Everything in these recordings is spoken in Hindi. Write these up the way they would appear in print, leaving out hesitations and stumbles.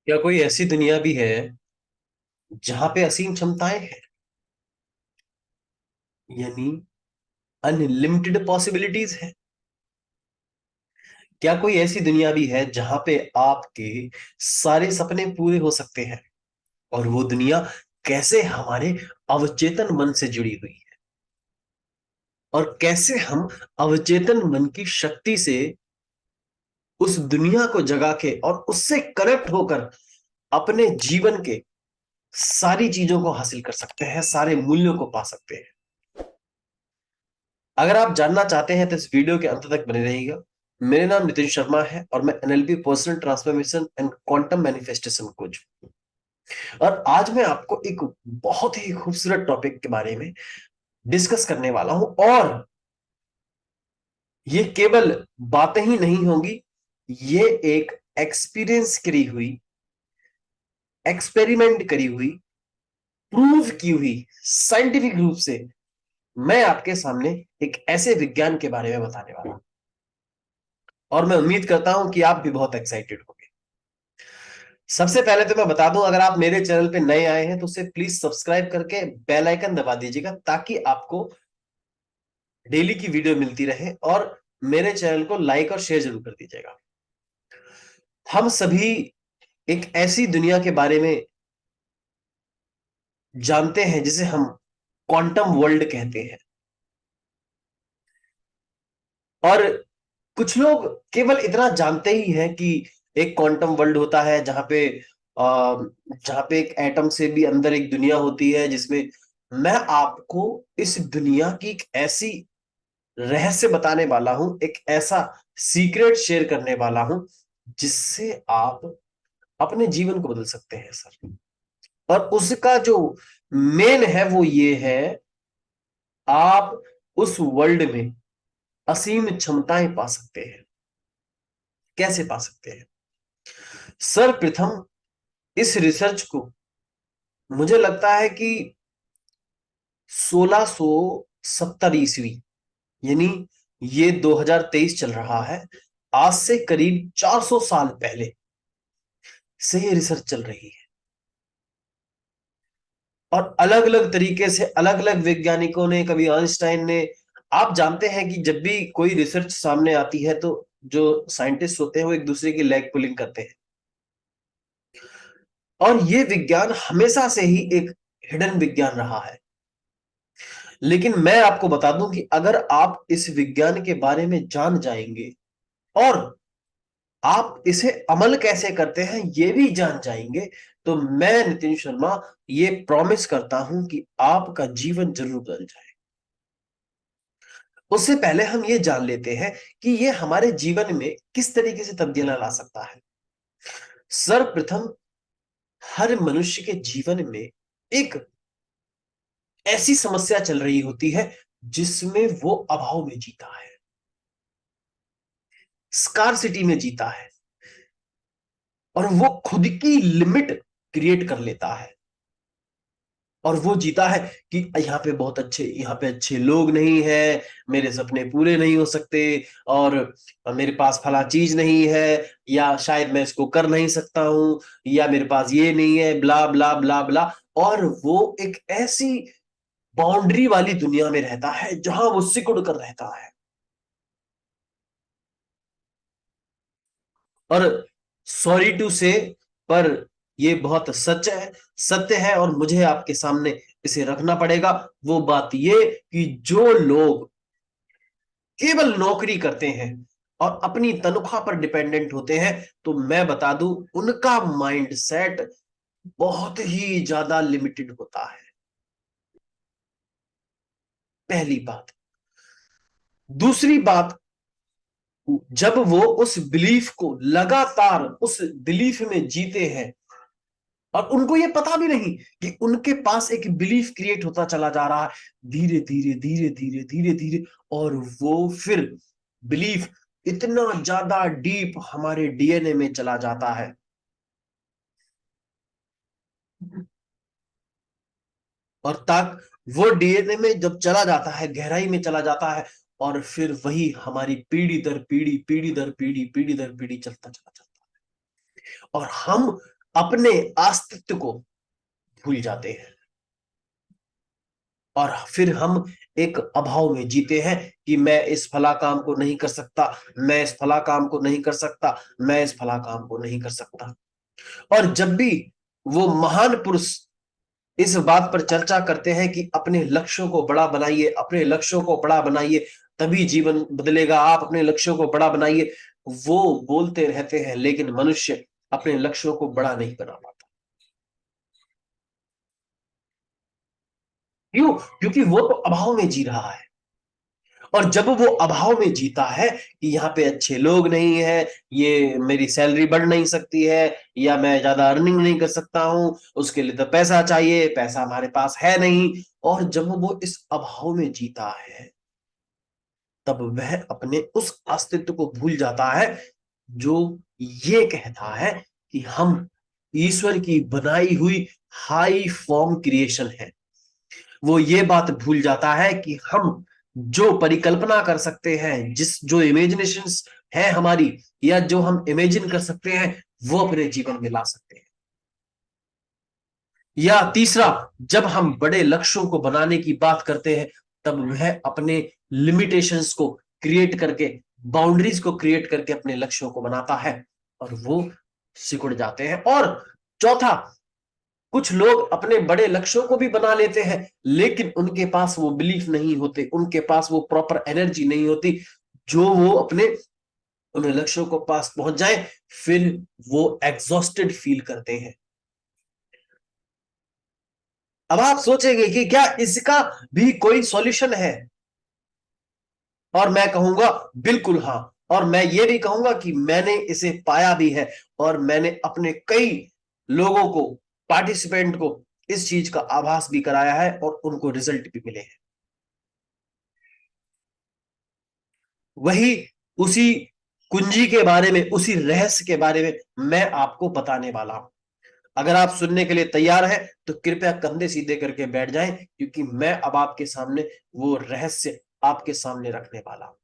क्या कोई ऐसी दुनिया भी है जहां पे असीम क्षमताएं हैं, यानी अनलिमिटेड पॉसिबिलिटीज है? क्या कोई ऐसी दुनिया भी है जहां पे आपके सारे सपने पूरे हो सकते हैं? और वो दुनिया कैसे हमारे अवचेतन मन से जुड़ी हुई है, और कैसे हम अवचेतन मन की शक्ति से उस दुनिया को जगा के और उससे कनेक्ट होकर अपने जीवन के सारी चीजों को हासिल कर सकते हैं, सारे मूल्यों को पा सकते हैं। अगर आप जानना चाहते हैं तो इस वीडियो के अंत तक बने रहिएगा। मेरा नाम नितिन शर्मा है और मैं NLP personal transformation and quantum manifestation coach हूं। और आज मैं आपको एक बहुत ही खूबसूरत टॉपिक के बारे में डिस्कस करने वाला हूं। और ये केवल बातें ही नहीं होंगी, ये एक एक्सपीरियंस करी हुई, एक्सपेरिमेंट करी हुई, प्रूव की हुई, साइंटिफिक रूप से मैं आपके सामने एक ऐसे विज्ञान के बारे में बताने वाला हूं। और मैं उम्मीद करता हूं कि आप भी बहुत एक्साइटेड होंगे। सबसे पहले तो मैं बता दूं, अगर आप मेरे चैनल पे नए आए हैं तो उसे प्लीज सब्सक्राइब करके बेल आइकन दबा दीजिएगा, ताकि आपको डेली की वीडियो मिलती रहे। और मेरे चैनल को लाइक और शेयर जरूर कर दीजिएगा। हम सभी एक ऐसी दुनिया के बारे में जानते हैं जिसे हम क्वांटम वर्ल्ड कहते हैं। और कुछ लोग केवल इतना जानते ही हैं कि एक क्वांटम वर्ल्ड होता है जहां पे एक एटम से भी अंदर एक दुनिया होती है, जिसमें मैं आपको इस दुनिया की एक ऐसी रहस्य बताने वाला हूं, एक ऐसा सीक्रेट शेयर करने वाला हूं जिससे आप अपने जीवन को बदल सकते हैं सर। और उसका जो मेन है वो ये है, आप उस वर्ल्ड में असीम क्षमताएं पा सकते हैं। कैसे पा सकते हैं? सर्वप्रथम इस रिसर्च को मुझे लगता है कि 1670 ईस्वी, यानी ये 2023 चल रहा है, आज से करीब 400 साल पहले से ये रिसर्च चल रही है। और अलग अलग तरीके से अलग अलग वैज्ञानिकों ने, कभी आइंस्टाइन ने, आप जानते हैं कि जब भी कोई रिसर्च सामने आती है तो जो साइंटिस्ट होते हैं वो एक दूसरे की लेग पुलिंग करते हैं। और ये विज्ञान हमेशा से ही एक हिडन विज्ञान रहा है। लेकिन मैं आपको बता दूं कि अगर आप इस विज्ञान के बारे में जान जाएंगे और आप इसे अमल कैसे करते हैं ये भी जान जाएंगे, तो मैं नितिन शर्मा ये प्रॉमिस करता हूं कि आपका जीवन जरूर बदल जाए। उससे पहले हम ये जान लेते हैं कि ये हमारे जीवन में किस तरीके से तब्दीलियां ला सकता है। सर्वप्रथम, हर मनुष्य के जीवन में एक ऐसी समस्या चल रही होती है जिसमें वो अभाव में जीता है, स्कार्सिटी में जीता है, और वो खुद की लिमिट क्रिएट कर लेता है। और वो जीता है कि यहाँ पे बहुत अच्छे, यहाँ पे अच्छे लोग नहीं है, मेरे सपने पूरे नहीं हो सकते, और मेरे पास फला चीज नहीं है, या शायद मैं इसको कर नहीं सकता हूं, या मेरे पास ये नहीं है, ब्ला ब्ला ब्ला ब्ला। और वो एक ऐसी बाउंड्री वाली दुनिया में रहता है जहां वो सिकुड़ कर रहता है। और सॉरी टू से, पर ये बहुत सत्य है, और मुझे आपके सामने इसे रखना पड़ेगा। वो बात ये कि जो लोग केवल नौकरी करते हैं और अपनी तनख्वाह पर डिपेंडेंट होते हैं, तो मैं बता दूं उनका माइंड सेट बहुत ही ज्यादा लिमिटेड होता है। पहली बात। दूसरी बात, जब वो उस बिलीफ को लगातार उस बिलीफ में जीते हैं, और उनको ये पता भी नहीं कि उनके पास एक बिलीफ क्रिएट होता चला जा रहा है, धीरे धीरे धीरे धीरे धीरे धीरे। और वो फिर बिलीफ इतना ज्यादा डीप हमारे डीएनए में चला जाता है, और तक वो डीएनए में जब चला जाता है, गहराई में चला जाता है, और फिर वही हमारी पीढ़ी दर पीढ़ी, पीढ़ी दर पीढ़ी, पीढ़ी दर पीढ़ी चलता चला जाता है। और हम अपने अस्तित्व को भूल जाते हैं और फिर हम एक अभाव में जीते हैं कि मैं इस फला काम को नहीं कर सकता, मैं इस फला काम को नहीं कर सकता, मैं इस फला काम को नहीं कर सकता। और जब भी वो महान पुरुष इस बात पर चर्चा करते हैं कि अपने लक्ष्यों को बड़ा बनाइए, अपने लक्ष्यों को बड़ा बनाइए, तभी जीवन बदलेगा, आप अपने लक्ष्यों को बड़ा बनाइए, वो बोलते रहते हैं लेकिन मनुष्य अपने लक्ष्यों को बड़ा नहीं बना पाता। क्यों? क्योंकि वो तो अभाव में जी रहा है। और जब वो अभाव में जीता है कि यहाँ पे अच्छे लोग नहीं है, ये मेरी सैलरी बढ़ नहीं सकती है, या मैं ज्यादा अर्निंग नहीं कर सकता हूं, उसके लिए तो पैसा चाहिए, पैसा हमारे पास है नहीं, और जब वो इस अभाव में जीता है तब वह अपने उस अस्तित्व को भूल जाता है जो ये कहता है कि हम ईश्वर की बनाई हुई हाई फॉर्म क्रिएशन है। वो ये बात भूल जाता है कि हम जो परिकल्पना कर सकते हैं, जिस जो इमेजिनेशंस है हमारी, या जो हम इमेजिन कर सकते हैं, वो अपने जीवन में ला सकते हैं। या तीसरा, जब हम बड़े लक्ष्यों को बनाने की बात करते हैं तब वह अपने लिमिटेशंस को क्रिएट करके, बाउंड्रीज को क्रिएट करके अपने लक्ष्यों को बनाता है और वो सिकुड़ जाते हैं। और चौथा, कुछ लोग अपने बड़े लक्ष्यों को भी बना लेते हैं लेकिन उनके पास वो बिलीफ नहीं होते, उनके पास वो प्रॉपर एनर्जी नहीं होती जो वो अपने उन लक्ष्यों को पास पहुंच जाए, फिर वो एग्जॉस्टेड फील करते हैं। अब आप सोचेंगे कि क्या इसका भी कोई सॉल्यूशन है? और मैं कहूंगा बिल्कुल हाँ। और मैं ये भी कहूंगा कि मैंने इसे पाया भी है और मैंने अपने कई लोगों को, पार्टिसिपेंट को इस चीज का आभास भी कराया है और उनको रिजल्ट भी मिले हैं। वही उसी कुंजी के बारे में, उसी रहस्य के बारे में मैं आपको बताने वाला हूं। अगर आप सुनने के लिए तैयार हैं तो कृपया कंधे सीधे करके बैठ जाएं, क्योंकि मैं अब आपके सामने वो रहस्य आपके सामने रखने वाला हूं।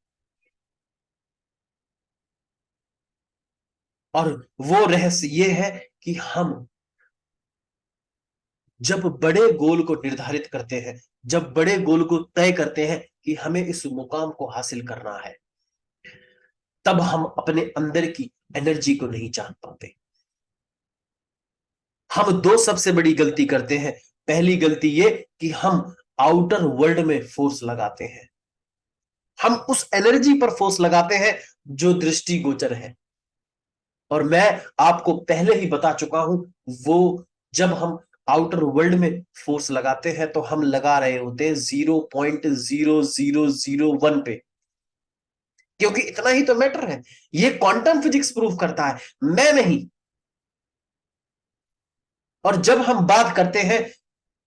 और वो रहस्य ये है कि हम जब बड़े गोल को निर्धारित करते हैं, जब बड़े गोल को तय करते हैं कि हमें इस मुकाम को हासिल करना है, तब हम अपने अंदर की एनर्जी को नहीं जान पाते। हम दो सबसे बड़ी गलती करते हैं। पहली गलती ये कि हम आउटर वर्ल्ड में फोर्स लगाते हैं, हम उस एनर्जी पर फोर्स लगाते हैं जो दृष्टिगोचर है। और मैं आपको पहले ही बता चुका हूं, वो जब हम आउटर वर्ल्ड में फोर्स लगाते हैं तो हम लगा रहे होते हैं 0.0001 पे, क्योंकि इतना ही तो मैटर है। ये क्वांटम फिजिक्स प्रूव करता है, मैं नहीं। और जब हम बात करते हैं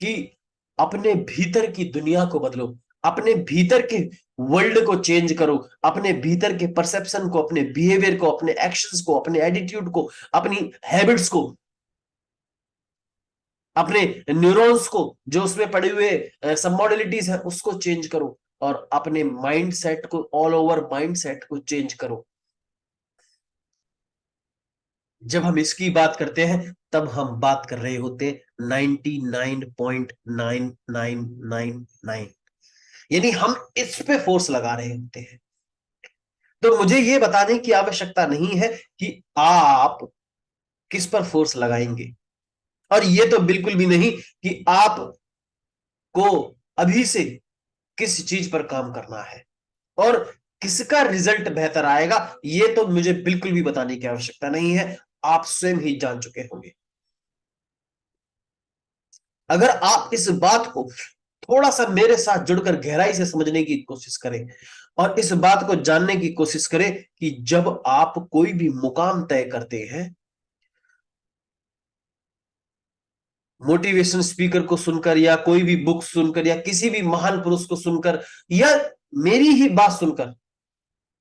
कि अपने भीतर की दुनिया को बदलो, अपने भीतर के वर्ल्ड को चेंज करो, अपने भीतर के परसेप्शन को, अपने बिहेवियर को, अपने एक्शंस को, अपने एटीट्यूड को, अपनी हैबिट्स को, अपने न्यूरॉन्स को, जो उसमें पड़े हुए सब मॉडलिटीज है उसको चेंज करो, और अपने माइंड सेट को, ऑल ओवर माइंड सेट को चेंज करो। जब हम इसकी बात करते हैं तब हम बात कर रहे होते 99.9999, यानी हम इस पे फोर्स लगा रहे होते हैं। तो मुझे ये बताने की आवश्यकता नहीं है कि आप किस पर फोर्स लगाएंगे, और ये तो बिल्कुल भी नहीं कि आपको अभी से किस चीज पर काम करना है और किसका रिजल्ट बेहतर आएगा, ये तो मुझे बिल्कुल भी बताने की आवश्यकता नहीं है, आप स्वयं ही जान चुके होंगे। अगर आप इस बात को थोड़ा सा मेरे साथ जुड़कर गहराई से समझने की कोशिश करें और इस बात को जानने की कोशिश करें कि जब आप कोई भी मुकाम तय करते हैं, मोटिवेशन स्पीकर को सुनकर या कोई भी बुक सुनकर या किसी भी महान पुरुष को सुनकर या मेरी ही बात सुनकर,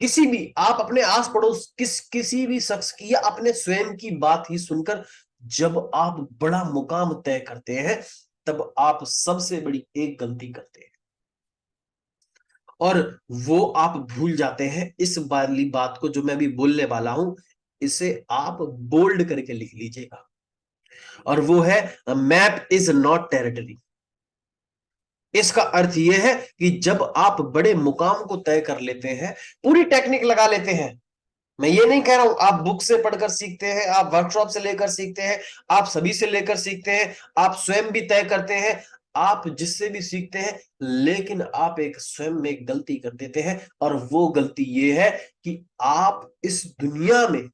किसी भी, आप अपने आस पड़ोस किसी भी शख्स की या अपने स्वयं की बात ही सुनकर जब आप बड़ा मुकाम तय करते हैं तब आप सबसे बड़ी एक गलती करते हैं, और वो आप भूल जाते हैं इस वाली बात को जो मैं अभी बोलने वाला हूं। इसे आप बोल्ड करके लिख लीजिएगा। और वो है मैप इज नॉट टेरिटरी। इसका अर्थ यह है कि जब आप बड़े मुकाम को तय कर लेते हैं, पूरी टेक्निक लगा लेते हैं, मैं ये नहीं कह रहा हूं आप बुक से पढ़कर सीखते हैं, आप वर्कशॉप से लेकर सीखते हैं, आप सभी से लेकर सीखते हैं, आप स्वयं भी तय करते हैं, आप जिससे भी सीखते हैं, लेकिन आप एक स्वयं में एक गलती कर देते हैं, और वो गलती ये है कि आप इस दुनिया में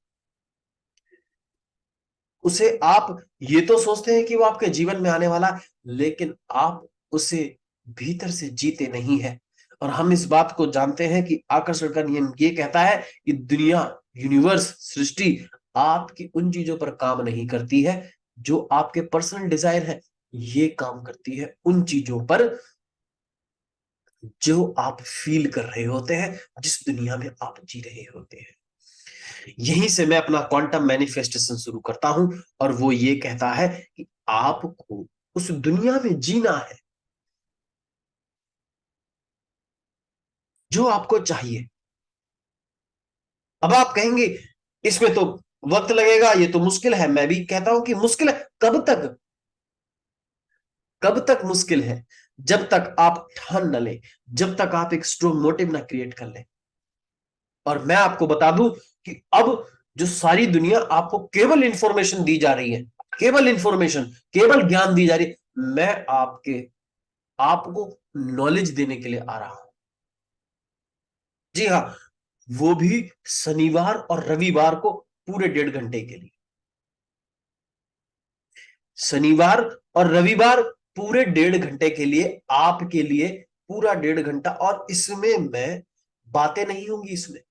उसे आप ये तो सोचते हैं कि वो आपके जीवन में आने वाला, लेकिन आप उसे भीतर से जीते नहीं है। और हम इस बात को जानते हैं कि आकर्षण का नियम ये कहता है कि दुनिया, यूनिवर्स, सृष्टि आपकी उन चीजों पर काम नहीं करती है जो आपके पर्सनल डिजायर है, ये काम करती है उन चीजों पर जो आप फील कर रहे होते हैं, जिस दुनिया में आप जी रहे होते हैं। यहीं से मैं अपना क्वांटम मैनिफेस्टेशन शुरू करता हूं, और वो ये कहता है कि आपको उस दुनिया में जीना है जो आपको चाहिए। अब आप कहेंगे इसमें तो वक्त लगेगा, ये तो मुश्किल है। मैं भी कहता हूं कि मुश्किल है। कब तक? कब तक मुश्किल है? जब तक आप ठान न लें, जब तक आप एक स्ट्रोंग मोटिव ना क्रिएट कर लें। और मैं आपको बता दूं कि अब जो सारी दुनिया आपको केवल इंफॉर्मेशन दी जा रही है, केवल इंफॉर्मेशन, केवल ज्ञान दी जा रही है, मैं आपको नॉलेज देने के लिए आ रहा हूं। जी हाँ, वो भी शनिवार और रविवार को पूरे 1.5 घंटे के लिए। शनिवार और रविवार पूरे 1.5 घंटे के लिए, आपके लिए पूरा 1.5 घंटा। और इसमें मैं बातें नहीं होंगी, इसमें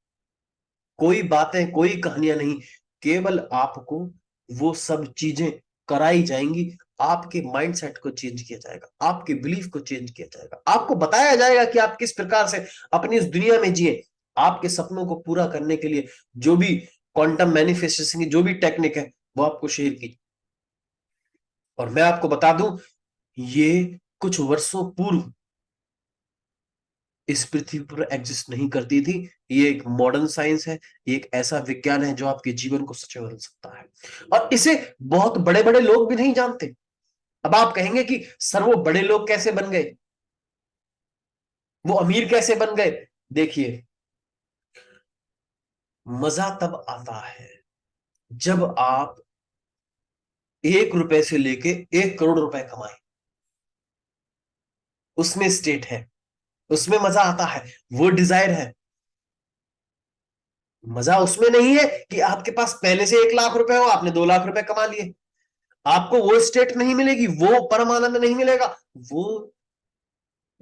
कोई बातें, कोई कहानियां नहीं, केवल आपको वो सब चीजें कराई जाएंगी। आपके माइंडसेट को चेंज किया जाएगा, आपके बिलीफ को चेंज किया जाएगा, आपको बताया जाएगा कि आप किस प्रकार से अपनी इस दुनिया में जिए। आपके सपनों को पूरा करने के लिए जो भी क्वांटम मैनिफेस्टेशन की जो भी टेक्निक है, वो आपको शेयर की। और मैं आपको बता दूं, ये कुछ वर्षों पूर्व इस पृथ्वी पर एग्जिस्ट नहीं करती थी। ये एक मॉडर्न साइंस है, ये एक ऐसा विज्ञान है जो आपके जीवन को सच में बदल सकता है, और इसे बहुत बड़े बड़े लोग भी नहीं जानते। अब आप कहेंगे कि सर वो बड़े लोग कैसे बन गए, वो अमीर कैसे बन गए? देखिए, मजा तब आता है जब आप 1 रुपए से लेके 1 करोड़ रुपए कमाए, उसमें स्टेट है, उसमें मजा आता है, वो डिजायर है। मजा उसमें नहीं है कि आपके पास पहले से 1 लाख रुपए हो, आपने 2 लाख रुपए कमा लिए। आपको वो स्टेट नहीं मिलेगी, वो परम आनंद नहीं मिलेगा, वो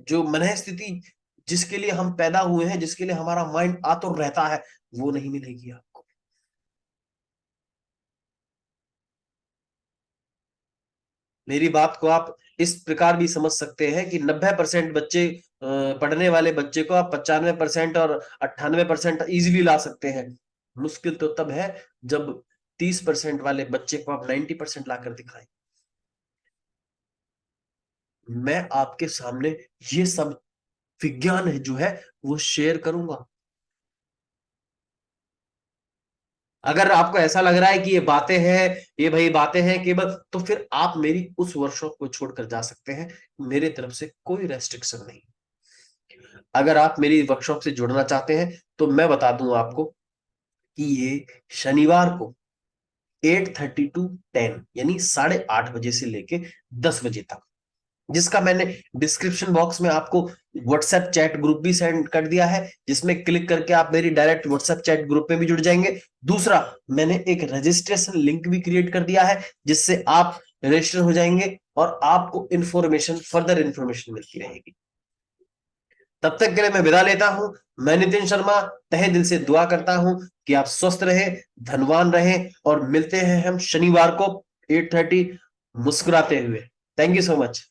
जो मन स्थिति जिसके लिए हम पैदा हुए हैं, जिसके लिए हमारा माइंड आतुर रहता है, वो नहीं मिलेगी आपको। मेरी बात को आप इस प्रकार भी समझ सकते हैं कि 90% बच्चे, पढ़ने वाले बच्चे को आप 95% और 98% इजीली ला सकते हैं। मुश्किल तो तब है जब 30% वाले बच्चे को आप 90% लाकर दिखाएं। मैं आपके सामने ये सब विज्ञान है जो है वो शेयर करूंगा। अगर आपको ऐसा लग रहा है कि ये बातें हैं, ये भाई बातें हैं केवल, तो फिर आप मेरी उस वर्कशॉप को छोड़कर जा सकते हैं। मेरे तरफ से कोई रेस्ट्रिक्शन नहीं। अगर आप मेरी वर्कशॉप से जुड़ना चाहते हैं तो मैं बता दूं आपको कि ये शनिवार को 8:30 टू 10, यानी 8:30 बजे से लेके 10 बजे तक, जिसका मैंने डिस्क्रिप्शन बॉक्स में आपको व्हाट्सएप चैट ग्रुप भी सेंड कर दिया है, जिसमें क्लिक करके आप मेरी डायरेक्ट व्हाट्सएप चैट ग्रुप में भी जुड़ जाएंगे। दूसरा, मैंने एक रजिस्ट्रेशन लिंक भी क्रिएट कर दिया है, जिससे आप रजिस्टर हो जाएंगे और आपको इंफॉर्मेशन, फर्दर इंफॉर्मेशन मिलती रहेगी। तब तक के लिए मैं विदा लेता हूं। मैं नितिन शर्मा तहे दिल से दुआ करता हूं कि आप स्वस्थ रहें, धनवान रहें, और मिलते हैं हम शनिवार को 8:30 मुस्कुराते हुए। Thank you so much.